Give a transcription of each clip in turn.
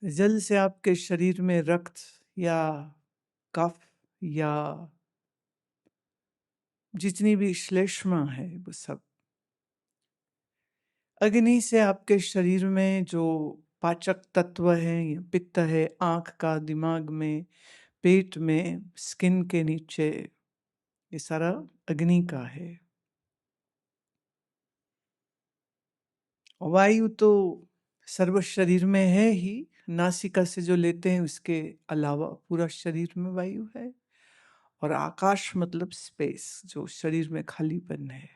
जल से आपके शरीर में रक्त या कफ या जितनी भी श्लेष्मा है वो सब। अग्नि से आपके शरीर में जो पाचक तत्व है या पित्त है, आंख का, दिमाग में, पेट में, स्किन के नीचे, ये सारा अग्नि का है। वायु तो सर्व शरीर में है ही, नासिका से जो लेते हैं उसके अलावा पूरा शरीर में वायु है। और आकाश मतलब स्पेस, जो शरीर में खालीपन है।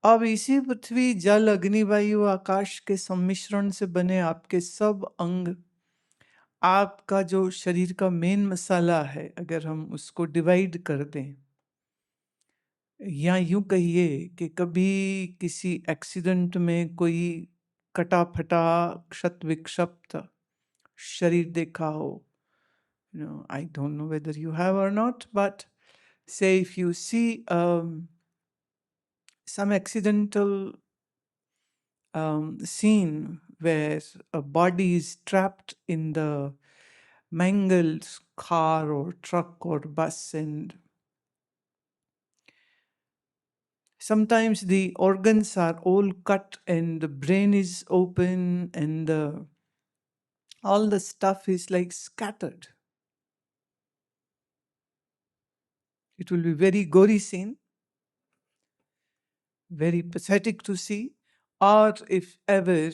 अब इसी पृथ्वी, जल, अग्नि, वायु, आकाश के सम्मिश्रण से बने आपके सब अंग, आपका जो शरीर का मेन मसाला है, अगर हम उसको डिवाइड कर दें, या यूं कहिए कि कभी किसी एक्सीडेंट में कोई कटा फटा क्षत विक्षत शरीर देखा हो, I don't know whether you have or not, but say if you see some accidental scene where a body is trapped in the mangled car or truck or bus, and sometimes the organs are all cut and the brain is open and all the stuff is like scattered. It will be very gory scene, very pathetic to see, or if ever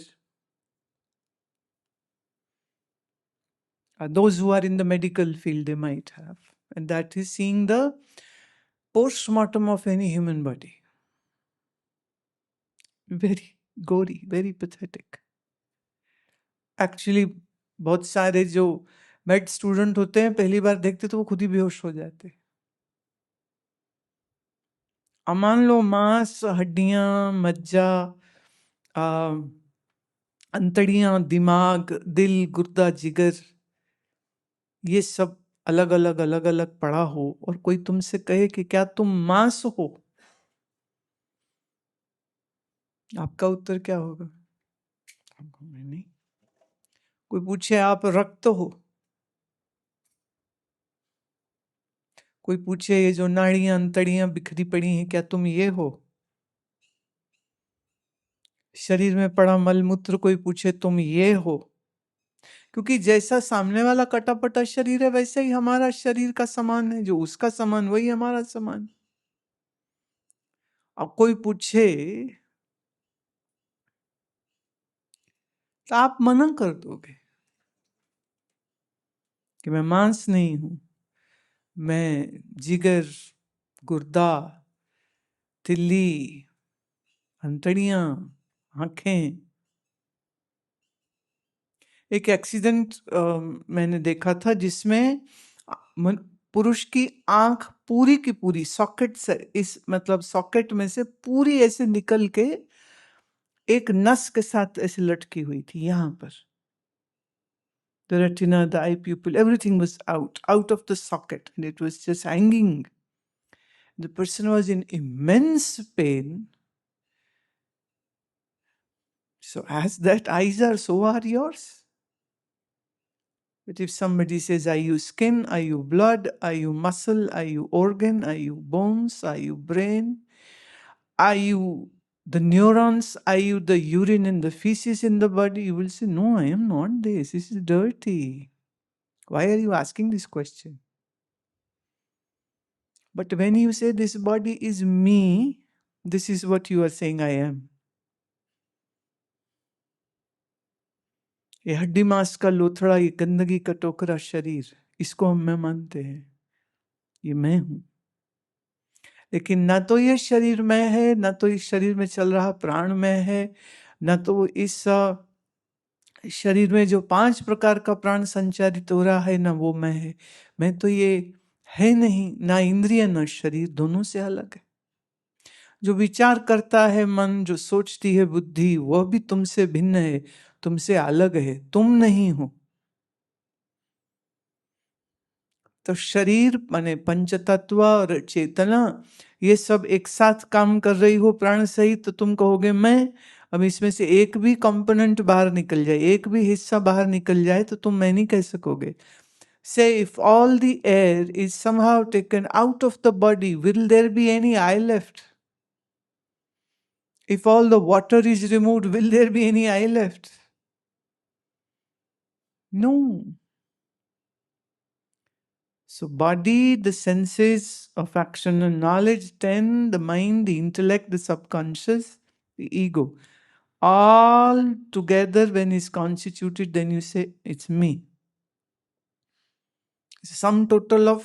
those who are in the medical field, they might have, and that is seeing the post-mortem of any human body. Very gory, very pathetic. Actually, बहुत सारे जो made student होते हैं, पहली बार देखते तो वो खुद ही बेहोश हो जाते। अब मान लो मांस, हड्डियां, मज्जा, अंतड़ियां, दिमाग, दिल, गुर्दा, जिगर, ये सब अलग अलग अलग अलग पड़ा हो और कोई तुमसे कहे कि क्या तुम मांस हो, आपका उत्तर क्या होगा? नहीं। कोई पूछे आप रक्त हो, कोई पूछे ये जो नाड़ियां अंतड़ियां बिखरी पड़ी हैं, क्या तुम ये हो? शरीर में पड़ा मलमूत्र कोई पूछे तुम ये हो? क्योंकि जैसा सामने वाला कटापटा शरीर है, वैसे ही हमारा शरीर का समान है, जो उसका समान वही हमारा समान। अब कोई पूछे तो आप मना कर दोगे कि मैं मांस नहीं हूं, मैं जिगर, गुर्दा, तिल्ली, अंतड़ियां, आंखें। एक एक्सीडेंट मैंने देखा था जिसमें पुरुष की आंख पूरी की पूरी सॉकेट से, इस मतलब सॉकेट में से पूरी ऐसे निकल के एक नस के साथ ऐसे लटकी हुई थी यहाँ पर। The retina, the eye pupil, everything was out of the socket, and it was just hanging. The person was in immense pain. So as that eyes are, so are yours. But if somebody says, are you skin, are you blood, are you muscle, are you organ, are you bones, are you brain, are you the neurons, are you the urine and the feces in the body? You will say, no, I am not this. This is dirty. Why are you asking this question? But when you say this body is me, this is what you are saying I am. ये हड्डी मांस का लोथड़ा, ये गंदगी का टोकरा शरीर, इसको हम मैं मानते हैं, ये मैं हूं। लेकिन ना तो ये शरीर में है, ना तो इस शरीर में चल रहा प्राण में है, ना तो इस शरीर में जो 5 प्रकार का प्राण संचारित हो रहा है, ना वो मैं है। मैं तो ये है नहीं, ना इंद्रिय ना शरीर, दोनों से अलग है। जो विचार करता है मन, जो सोचती है बुद्धि, वह भी तुमसे भिन्न है, तुमसे अलग है, तुम नहीं हो। तो शरीर माने पंचतत्व और चेतना, ये सब एक साथ काम कर रही हो प्राण सहित, तो तुम कहोगे मैं, अब इसमें से एक भी कंपोनेंट बाहर निकल जाए, एक भी हिस्सा बाहर निकल जाए तो तुम मैं नहीं कह सकोगे. Say if all the air is somehow taken out of the body, will there be any I left? If all the water is removed, will there be any I left? No. So body, the senses of action and knowledge, 10, the mind, the intellect, the subconscious, the ego, all together when is constituted, then you say it's me. It's a sum total of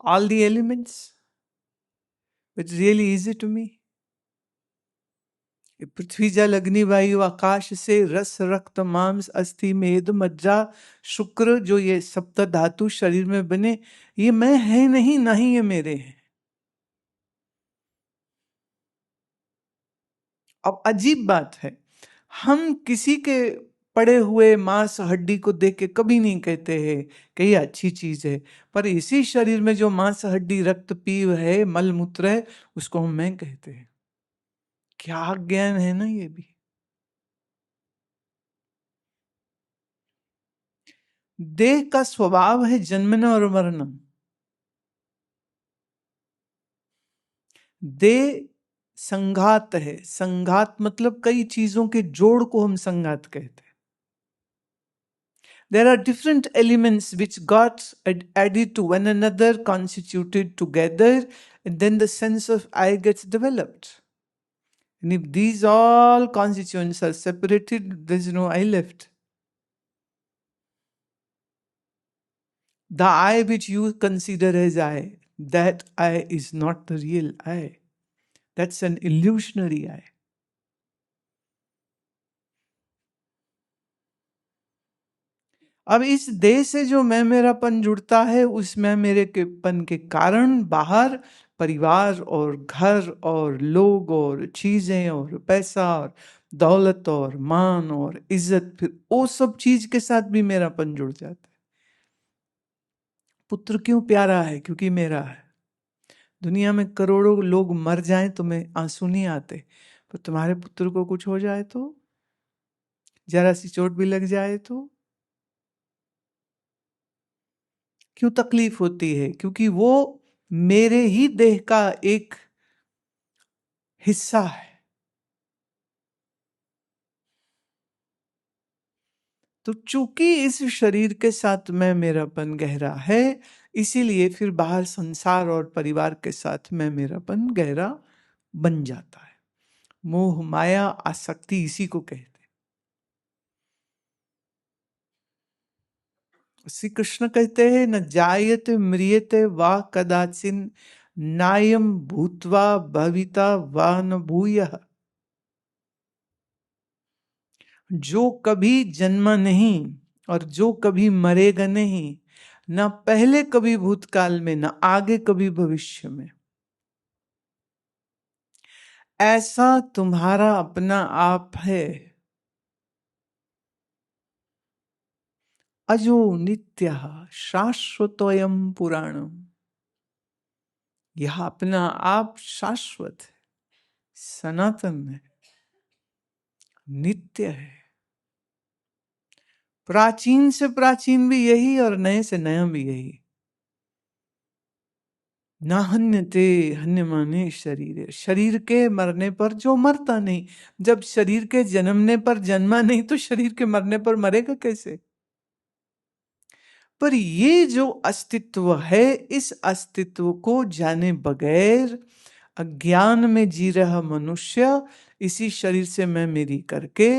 all the elements. It's really easy to me. पृथ्वी जल अग्नि वायु आकाश से रस रक्त मांस अस्थि मेद मज्जा शुक्र, जो ये सप्त धातु शरीर में बने, ये मैं है नहीं, ना ही ये मेरे हैं. अब अजीब बात है, हम किसी के पड़े हुए मांस हड्डी को देख के कभी नहीं कहते हैं कि ये अच्छी चीज है, पर इसी शरीर में जो मांस हड्डी रक्त पीव है, मल मूत्र है, उसको हम मैं कहते हैं. क्या ज्ञान है ना ये भी. देह का स्वभाव है जन्मना और मरना. देह संघात है. संघात मतलब कई चीजों के जोड़ को हम संघात कहते हैं. There are different elements which got added to one another, constituted together, and then the sense of I gets developed. And if these all constituents are separated, there's no I left. The I which you consider as I, that I is not the real I. That's an illusionary I. अब इस देह से जो मैं मेरापन जुड़ता है, उस मैं मेरे के पन के कारण बाहर परिवार और घर और लोग और चीजें और पैसा और दौलत और मान और इज्जत, फिर वो सब चीज के साथ भी मेरापन जुड़ जाता है. पुत्र क्यों प्यारा है? क्योंकि मेरा है. दुनिया में करोड़ों लोग मर जाएं तो मैं आंसू नहीं आते, पर तुम्हारे पुत्र को कुछ हो जाए तो, जरा सी चोट भी लग जाए तो क्यों तकलीफ होती है? क्योंकि वो मेरे ही देह का एक हिस्सा है. तो चूंकि इस शरीर के साथ मैं मेरापन गहरा है, इसीलिए फिर बाहर संसार और परिवार के साथ मैं मेरापन गहरा बन जाता है. मोह माया आसक्ति इसी को कहते हैं. श्री कृष्ण कहते हैं, न जायते म्रियते वा कदाचिन नायम भूत्वा भविता वा न भूयः. जो कभी जन्मा नहीं और जो कभी मरेगा नहीं, न पहले कभी भूतकाल में, न आगे कभी भविष्य में, ऐसा तुम्हारा अपना आप है. अजो नित्यः शाश्वतोयम पुराणम. यह अपना आप शाश्वत है, सनातन है, नित्य है. प्राचीन से प्राचीन भी यही और नए से नया भी यही. ना हन्यते हन्यमाने शरीर. शरीर के मरने पर जो मरता नहीं, जब शरीर के जन्मने पर जन्मा नहीं तो शरीर के मरने पर मरेगा कैसे? पर ये जो अस्तित्व है, इस अस्तित्व को जाने बगैर अज्ञान में जी रहा मनुष्य इसी शरीर से मैं मेरी करके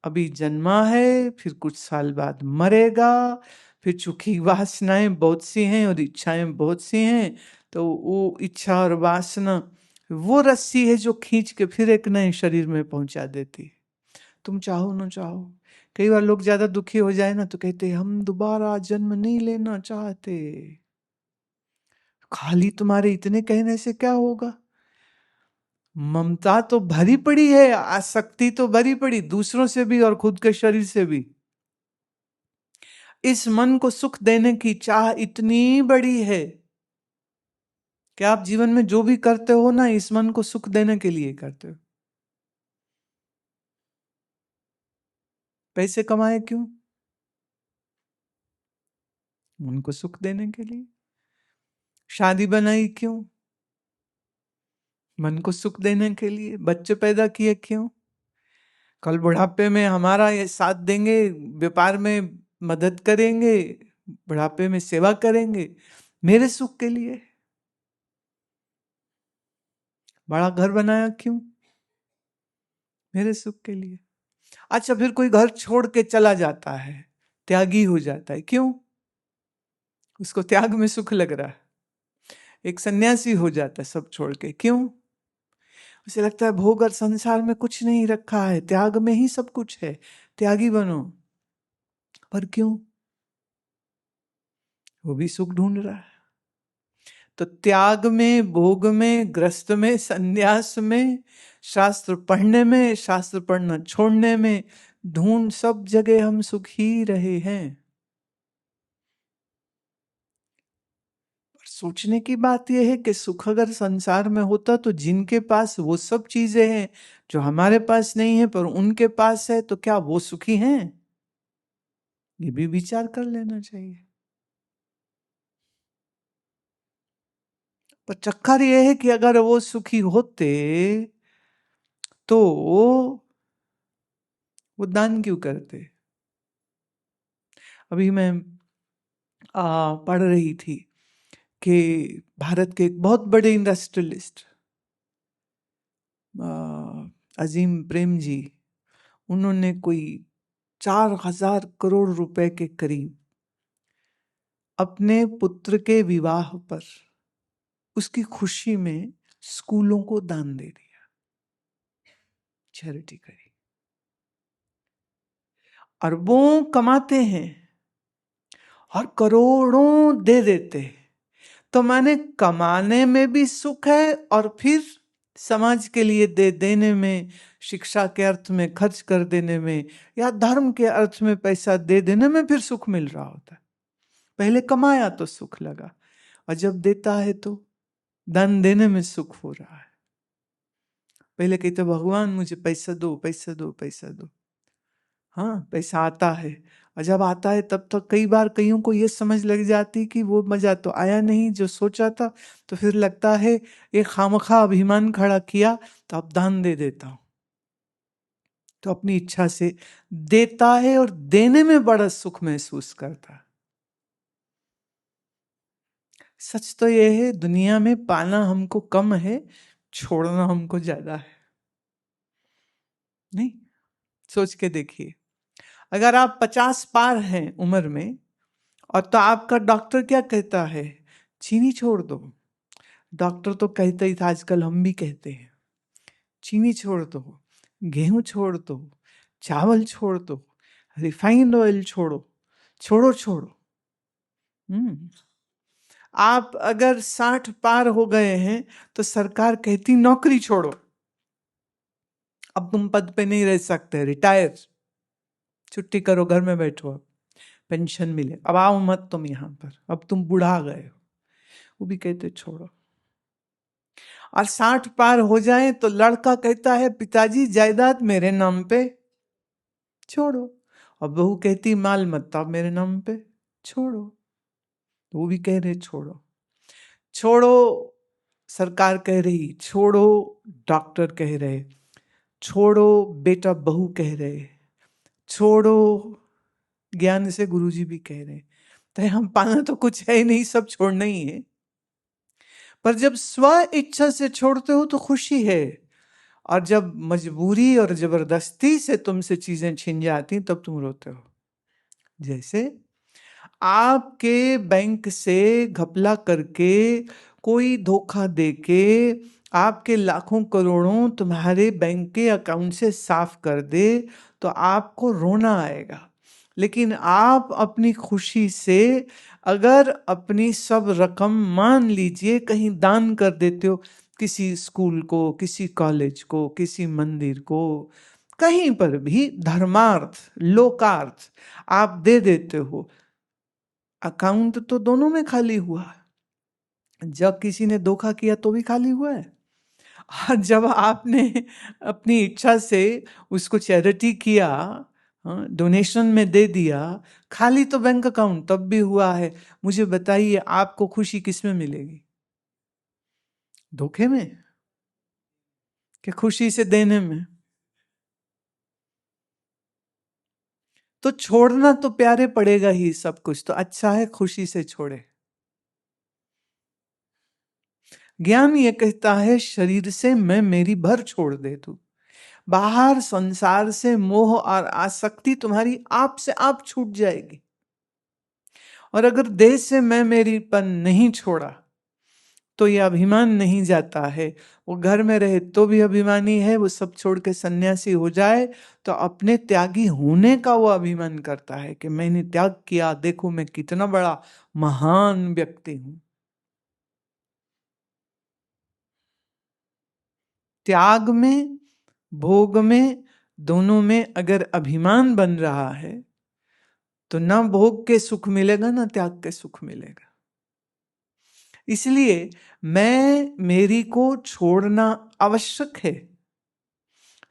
अभी जन्मा है, फिर कुछ साल बाद मरेगा, फिर चूंकि वासनाएं बहुत सी हैं और इच्छाएं बहुत सी हैं, तो वो इच्छा और वासना वो रस्सी है जो खींच के फिर एक नए शरीर में पहुंचा देती है. तुम चाहो ना चाहो. कई बार लोग ज्यादा दुखी हो जाए ना तो कहते हम दोबारा जन्म नहीं लेना चाहते. खाली तुम्हारे इतने कहने से क्या होगा? ममता तो भरी पड़ी है, आसक्ति तो भरी पड़ी, दूसरों से भी और खुद के शरीर से भी. इस मन को सुख देने की चाह इतनी बड़ी है कि आप जीवन में जो भी करते हो ना, इस मन को सुख देने के लिए करते हो. पैसे कमाए क्यों? उनको सुख देने के लिए। शादी बनाई क्यों? मन को सुख देने के लिए। बच्चे पैदा किए क्यों? कल बुढ़ापे में हमारा ये साथ देंगे, व्यापार में मदद करेंगे, बुढ़ापे में सेवा करेंगे, मेरे सुख के लिए। बड़ा घर बनाया क्यों? मेरे सुख के लिए। अच्छा, फिर कोई घर छोड़ के चला जाता है, त्यागी हो जाता है, क्यों? उसको त्याग में सुख लग रहा है। एक सन्यासी हो जाता है सब छोड़ के, क्यों? उसे लगता है भोग और संसार में कुछ नहीं रखा है, त्याग में ही सब कुछ है, त्यागी बनो। पर क्यों? वो भी सुख ढूंढ रहा है। तो त्याग में, भोग में, ग्रस्त में, संन्यास में, शास्त्र पढ़ने में, शास्त्र पढ़ना छोड़ने में, ढूंढ सब जगह हम सुख ही रहे हैं। सोचने की बात यह है कि सुख अगर संसार में होता तो जिनके पास वो सब चीजें हैं जो हमारे पास नहीं है पर उनके पास है, तो क्या वो सुखी हैं? ये भी विचार कर लेना चाहिए। पर चक्कर यह है कि अगर वो सुखी होते तो वो दान क्यों करते? अभी मैं पढ़ रही थी कि भारत के एक बहुत बड़े इंडस्ट्रियलिस्ट अजीम प्रेम जी, उन्होंने कोई 4,000 करोड़ रुपए के करीब अपने पुत्र के विवाह पर उसकी खुशी में स्कूलों को दान दे दिया, चैरिटी करी। अरबों कमाते हैं और करोड़ों दे देते हैं। तो माने कमाने में भी सुख है और फिर समाज के लिए दे देने में, शिक्षा के अर्थ में खर्च कर देने में, या धर्म के अर्थ में पैसा दे देने में फिर सुख मिल रहा होता है। पहले कमाया तो सुख लगा, और जब देता है तो दान देने में सुख हो रहा है। पहले कहते भगवान मुझे पैसा दो, पैसा दो, पैसा दो। हाँ, पैसा आता है, और जब आता है तब तक कई बार कईयों को ये समझ लग जाती कि वो मजा तो आया नहीं जो सोचा था, तो फिर लगता है एक खामखा अभिमान खड़ा किया तो अब दान दे देता हूं। तो अपनी इच्छा से देता है और देने में बड़ा सुख महसूस करता है। सच तो यह है दुनिया में पाना हमको कम है, छोड़ना हमको ज्यादा है। नहीं, सोच के देखिए, अगर आप 50 पार हैं उम्र में और तो आपका डॉक्टर क्या कहता है? चीनी छोड़ दो। डॉक्टर तो कहते ही था, आजकल हम भी कहते हैं चीनी छोड़ दो, गेहूं छोड़ दो, चावल छोड़ दो, रिफाइंड ऑयल छोड़ो, छोड़ो छोड़ो। आप अगर 60 पार हो गए हैं तो सरकार कहती नौकरी छोड़ो, अब तुम पद पे नहीं रह सकते, रिटायर, छुट्टी करो, घर में बैठो, अब पेंशन मिले, अब आओ मत तुम यहां पर, अब तुम बुढ़ा गए हो। वो भी कहते छोड़ो। और 60 पार हो जाए तो लड़का कहता है पिताजी जायदाद मेरे नाम पे छोड़ो, और बहू कहती माल मत्ता मेरे नाम पे छोड़ो। वो भी कह रहे छोड़ो छोड़ो, सरकार कह रही छोड़ो, डॉक्टर कह रहे छोड़ो, बेटा बहू कह रहे छोड़ो, ज्ञान से गुरुजी भी कह रहे। तो हम पाना तो कुछ है ही नहीं, सब छोड़ना ही है। पर जब स्व इच्छा से छोड़ते हो तो खुशी है, और जब मजबूरी और जबरदस्ती से तुमसे चीजें छिन जाती तब तुम रोते हो। जैसे आपके बैंक से घपला करके कोई धोखा देके आपके लाखों करोड़ों तुम्हारे बैंक के अकाउंट से साफ कर दे तो आपको रोना आएगा। लेकिन आप अपनी खुशी से अगर अपनी सब रकम मान लीजिए कहीं दान कर देते हो, किसी स्कूल को, किसी कॉलेज को, किसी मंदिर को, कहीं पर भी धर्मार्थ लोकार्थ आप दे देते हो, अकाउंट तो दोनों में खाली हुआ है। जब किसी ने धोखा किया तो भी खाली हुआ है, और जब आपने अपनी इच्छा से उसको चैरिटी किया, हाँ, डोनेशन में दे दिया, खाली तो बैंक अकाउंट तब भी हुआ है। मुझे बताइए आपको खुशी किस में मिलेगी? धोखे में कि खुशी से देने में? तो छोड़ना तो प्यारे पड़ेगा ही सब कुछ, तो अच्छा है खुशी से छोड़े। ज्ञान ये कहता है शरीर से मैं मेरी भर छोड़ दे तू। बाहर संसार से मोह और आसक्ति तुम्हारी आप से आप छूट जाएगी। और अगर देह से मैं मेरीपन नहीं छोड़ा तो ये अभिमान नहीं जाता है। वो घर में रहे तो भी अभिमानी है, वो सब छोड़ के सन्यासी हो जाए तो अपने त्यागी होने का वो अभिमान करता है कि मैंने त्याग किया, देखो मैं कितना बड़ा महान व्यक्ति हूं। त्याग में, भोग में, दोनों में अगर अभिमान बन रहा है तो ना भोग के सुख मिलेगा ना त्याग के सुख मिलेगा। इसलिए मैं मेरी को छोड़ना आवश्यक है।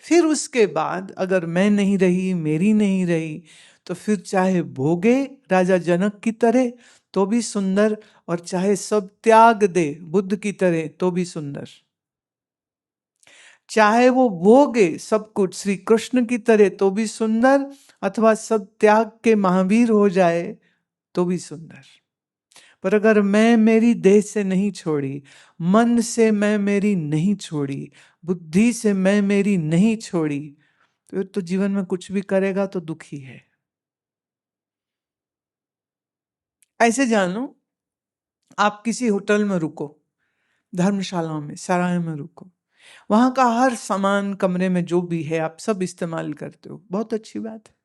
फिर उसके बाद अगर मैं नहीं रही, मेरी नहीं रही, तो फिर चाहे भोगे राजा जनक की तरह तो भी सुंदर, और चाहे सब त्याग दे बुद्ध की तरह तो भी सुंदर। चाहे वो भोगे सब कुछ श्री कृष्ण की तरह तो भी सुंदर, अथवा सब त्याग के महावीर हो जाए तो भी सुंदर। पर अगर मैं मेरी देह से नहीं छोड़ी, मन से मैं मेरी नहीं छोड़ी, बुद्धि से मैं मेरी नहीं छोड़ी, तो जीवन में कुछ भी करेगा तो दुखी है। ऐसे जानो, आप किसी होटल में रुको, धर्मशाला में, सराय में रुको, वहां का हर सामान कमरे में जो भी है आप सब इस्तेमाल करते हो, बहुत अच्छी बात है।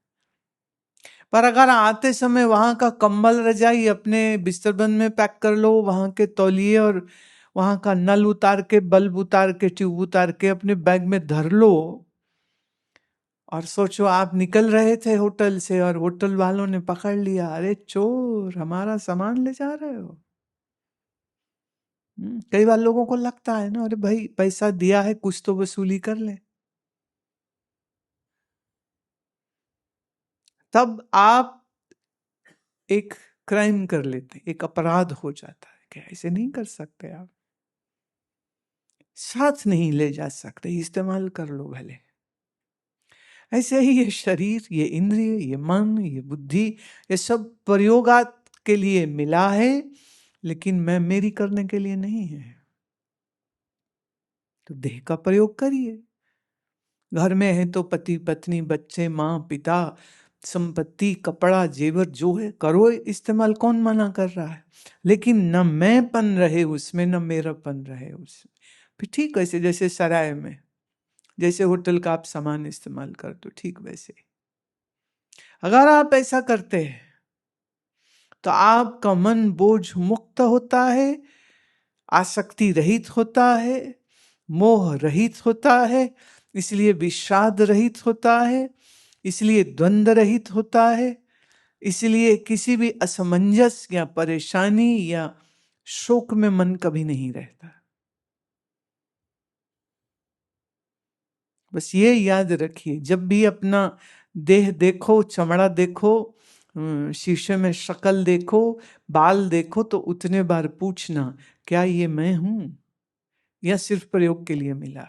पर अगर आते समय वहां का कंबल रजाई अपने बिस्तरबंद में पैक कर लो, वहां के तौलिए और वहां का नल उतार के, बल्ब उतार के, ट्यूब उतार के अपने बैग में धर लो, और सोचो आप निकल रहे थे होटल से और होटल वालों ने पकड़ लिया, अरे चोर हमारा सामान ले जा रहे हो। कई बार लोगों को लगता है ना, अरे भाई पैसा दिया है कुछ तो वसूली कर ले। तब आप एक क्राइम कर लेते, एक अपराध हो जाता है कि ऐसे नहीं कर सकते, आप साथ नहीं ले जा सकते, इस्तेमाल कर लो भले। ऐसे ही ये शरीर, ये इंद्रिय, ये मन, ये बुद्धि, ये सब प्रयोगात के लिए मिला है, लेकिन मैं मेरी करने के लिए नहीं है। तो देह का प्रयोग करिए। घर में है तो पति पत्नी बच्चे माँ पिता संपत्ति कपड़ा जेवर जो है करो इस्तेमाल, कौन मना कर रहा है। लेकिन न मैंपन रहे उसमें, न मेरापन रहे उसमें। फिर ठीक वैसे जैसे सराय में, जैसे होटल का आप सामान इस्तेमाल करते हो, ठीक वैसे अगर आप ऐसा करते हैं तो आपका मन बोझ मुक्त होता है, आसक्ति रहित होता है, मोह रहित होता है, इसलिए विषाद रहित होता है, इसलिए द्वंद्व रहित होता है, इसलिए किसी भी असमंजस या परेशानी या शोक में मन कभी नहीं रहता। बस ये याद रखिए, जब भी अपना देह देखो, चमड़ा देखो, शीशे में शक्ल देखो, बाल देखो, तो उतने बार पूछना क्या ये मैं हूं या सिर्फ प्रयोग के लिए मिला?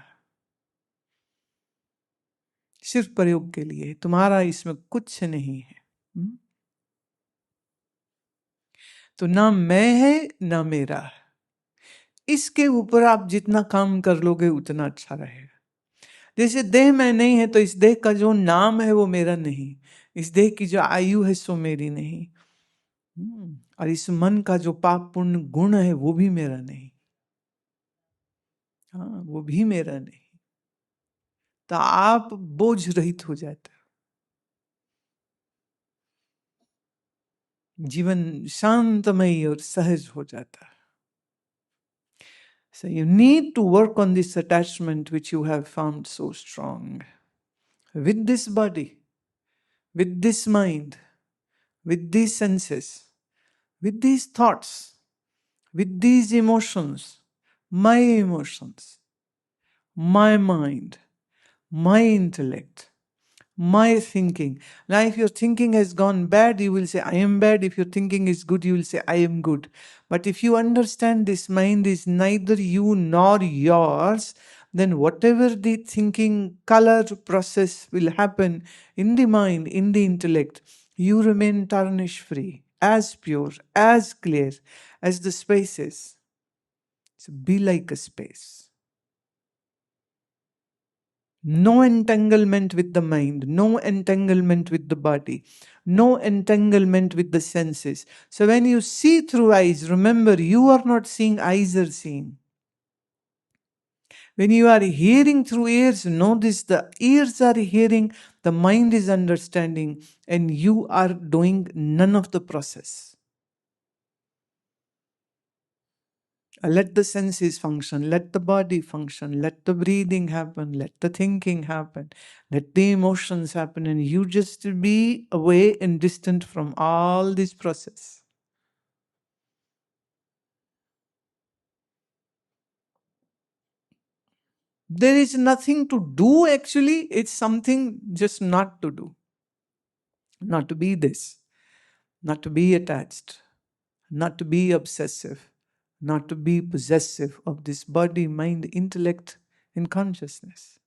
सिर्फ प्रयोग के लिए, तुम्हारा इसमें कुछ नहीं है। तो ना मैं है ना मेरा है। इसके ऊपर आप जितना काम कर लोगे उतना अच्छा रहेगा। जैसे देह में नहीं है तो इस देह का जो नाम है वो मेरा नहीं, इस देह की जो आयु है सो मेरी नहीं, और इस मन का जो पाप पुण्य गुण है वो भी मेरा नहीं। हाँ, वो भी मेरा नहीं। तो आप बोझ रहित हो जाते हो, जीवन शांतमयी और सहज हो जाता है। So you need to work on this attachment which you have found so strong. With this body, with this mind, with these senses, with these thoughts, with these emotions, my mind, my intellect, My thinking. Now, if your thinking has gone bad, you will say, I am bad. If your thinking is good, you will say, I am good. But if you understand this mind is neither you nor yours, then whatever the thinking color process will happen in the mind, in the intellect, you remain tarnish free, as pure, as clear as the space is. So be like a space. No entanglement with the mind, no entanglement with the body, no entanglement with the senses. So when you see through eyes, remember you are not seeing, eyes are seeing. When you are hearing through ears, know this, the ears are hearing, the mind is understanding, and you are doing none of the process. Let the senses function, let the body function, let the breathing happen, let the thinking happen, let the emotions happen, and you just be away and distant from all this process. There is nothing to do actually, it's something just not to do. Not to be this, not to be attached, not to be obsessive, not to be possessive of this body, mind, intellect, and consciousness.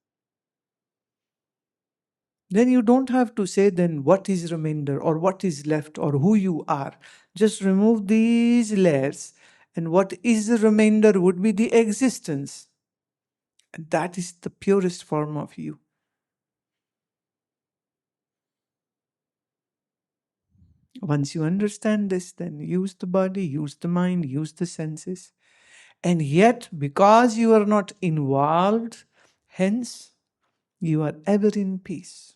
Then you don't have to say then what is remainder or what is left or who you are. Just remove these layers, and what is the remainder would be the existence. And that is the purest form of you. Once you understand this, then use the body, use the mind, use the senses. And yet, because you are not involved, hence you are ever in peace.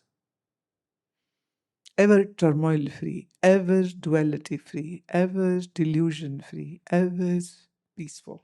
Ever turmoil free, ever duality free, ever delusion free, ever peaceful.